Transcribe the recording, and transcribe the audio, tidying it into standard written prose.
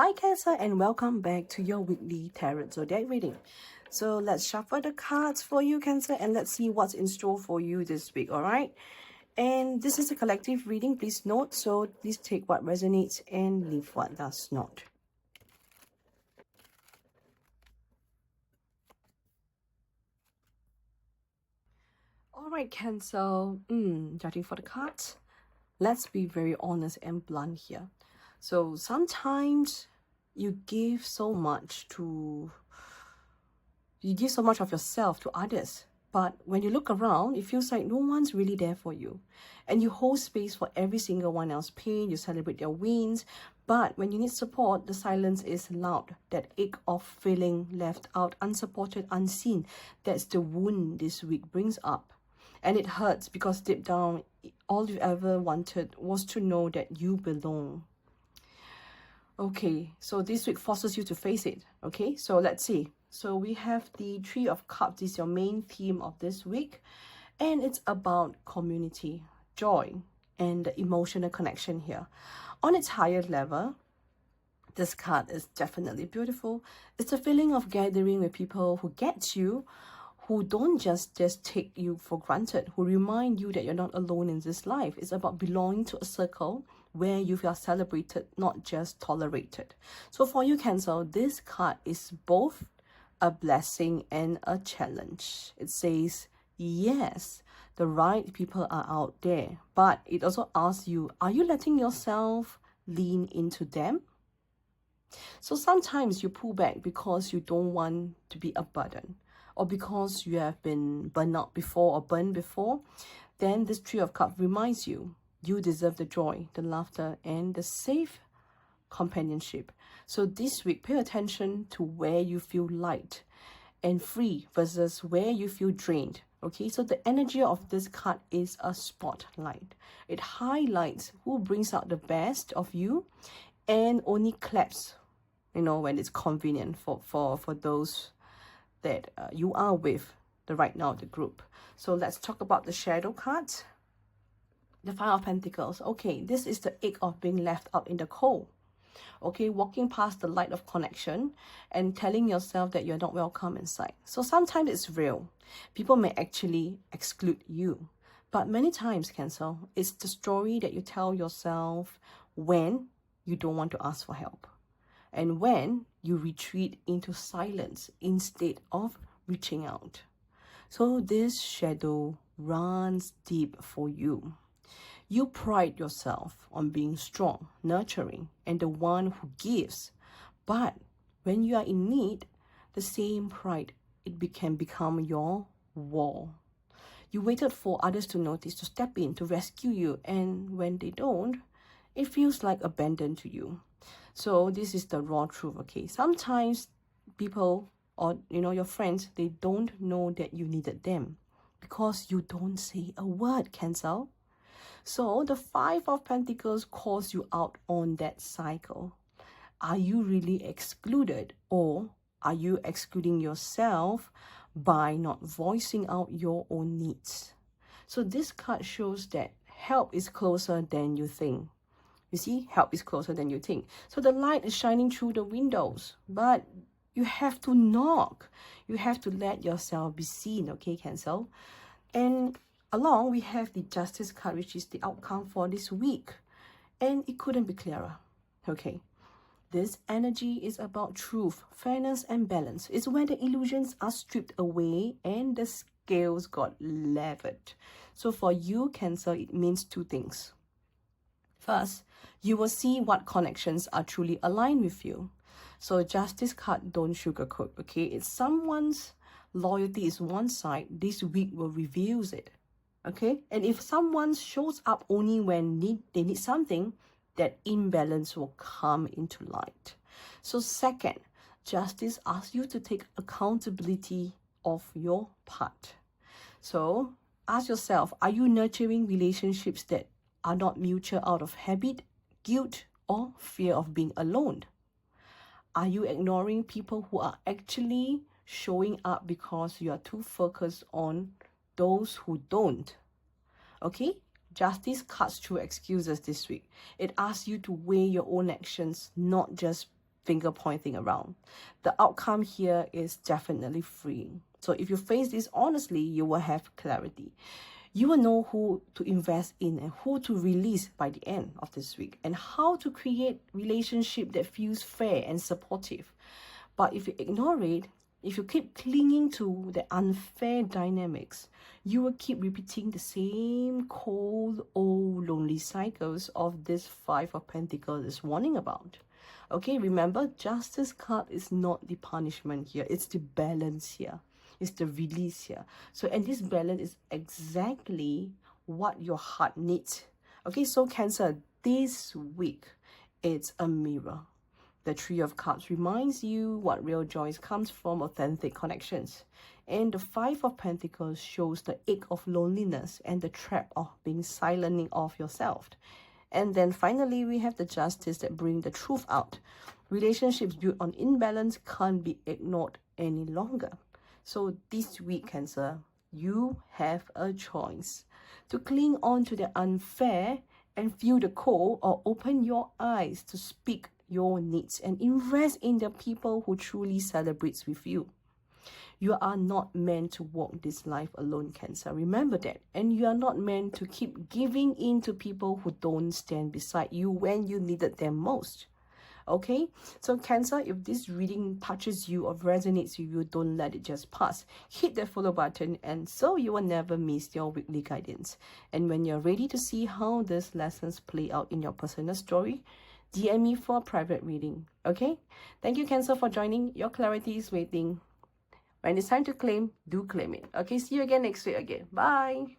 Hi Cancer, and welcome back to your weekly tarot zodiac reading. So let's shuffle the cards for you, Cancer, and let's see what's in store for you this week. All right, and this is a collective reading, please note, so please take what resonates and leave what does not. All right, Cancer, judging for the cards, let's be very honest and blunt here. So sometimes you give so much of yourself to others, but when you look around, it feels like no one's really there for you, and you hold space for every single one else's pain. You celebrate their wins, but when you need support, the silence is loud. That ache of feeling left out, unsupported, unseen, that's the wound this week brings up. And it hurts because deep down, all you ever wanted was to know that you belong. Okay, so this week forces you to face it. Okay, so let's see. So we have the Three of Cups. This is your main theme of this week. And it's about community, joy, and the emotional connection here. On its higher level, this card is definitely beautiful. It's a feeling of gathering with people who get you, who don't just take you for granted, who remind you that you're not alone in this life. It's about belonging to a circle where you feel celebrated, not just tolerated. So for you, Cancer, this card is both a blessing and a challenge. It says, yes, the right people are out there, but it also asks you, are you letting yourself lean into them? So sometimes you pull back because you don't want to be a burden, or because you have been burned out before or burned before. Then this Three of Cups reminds you, you deserve the joy, the laughter, and the safe companionship. So this week, pay attention to where you feel light and free versus where you feel drained. Okay, so the energy of this card is a spotlight. It highlights who brings out the best of you and only claps, when it's convenient for those that you are with right now, the group. So let's talk about the shadow cards. The Five of Pentacles. Okay, this is the ache of being left out in the cold. Okay, walking past the light of connection and telling yourself that you're not welcome inside. So sometimes it's real. People may actually exclude you. But many times, Cancer, it's the story that you tell yourself when you don't want to ask for help, and when you retreat into silence instead of reaching out. So this shadow runs deep for you. You pride yourself on being strong, nurturing, and the one who gives. But when you are in need, the same pride, can become your wall. You waited for others to notice, to step in, to rescue you, and when they don't, it feels like abandoned to you. So this is the raw truth, okay? Sometimes people, or your friends, they don't know that you needed them because you don't say a word, Cancer. So the Five of Pentacles calls you out on that cycle. Are you really excluded, or are you excluding yourself by not voicing out your own needs? So this card shows that help is closer than you think. You see, help is closer than you think. So the light is shining through the windows, but you have to knock. You have to let yourself be seen, okay, Cancer? And along, we have the Justice card, which is the outcome for this week. And it couldn't be clearer, okay? This energy is about truth, fairness, and balance. It's where the illusions are stripped away and the scales got leveled. So for you, Cancer, it means two things. First, you will see what connections are truly aligned with you. So Justice card, don't sugarcoat, okay? It's someone's loyalty is one side, this week will reveal it, okay? And if someone shows up only when they need something, that imbalance will come into light. So second, Justice asks you to take accountability of your part. So ask yourself, are you nurturing relationships that are not mutual out of habit, guilt, or fear of being alone? Are you ignoring people who are actually showing up because you are too focused on those who don't? Okay, Justice cuts through excuses this week. It asks you to weigh your own actions, not just finger pointing around. The outcome here is definitely freeing. So if you face this honestly, you will have clarity. You will know who to invest in and who to release by the end of this week, and how to create relationship that feels fair and supportive. But if you ignore it, if you keep clinging to the unfair dynamics, you will keep repeating the same cold, old, lonely cycles of this Five of Pentacles is warning about. Okay, remember, Justice card is not the punishment here. It's the balance here. It's the release here. So, and this balance is exactly what your heart needs. Okay, so Cancer, this week, it's a mirror. The Three of Cups reminds you what real joy comes from authentic connections. And the Five of Pentacles shows the ache of loneliness and the trap of being silencing of yourself. And then finally, we have the Justice that brings the truth out. Relationships built on imbalance can't be ignored any longer. So this week, Cancer, you have a choice to cling on to the unfair and feel the cold, or open your eyes to speak your needs and invest in the people who truly celebrates with you. You are not meant to walk this life alone, Cancer. Remember that. And you are not meant to keep giving in to people who don't stand beside you when you needed them most. Okay, so Cancer, if this reading touches you or resonates with you, don't let it just pass. Hit that follow button, and so you will never miss your weekly guidance. And when you're ready to see how these lessons play out in your personal story, DM me for a private reading. Okay, thank you, Cancer, for joining. Your clarity is waiting. When it's time to claim, do claim it. Okay, see you again next week again. Bye.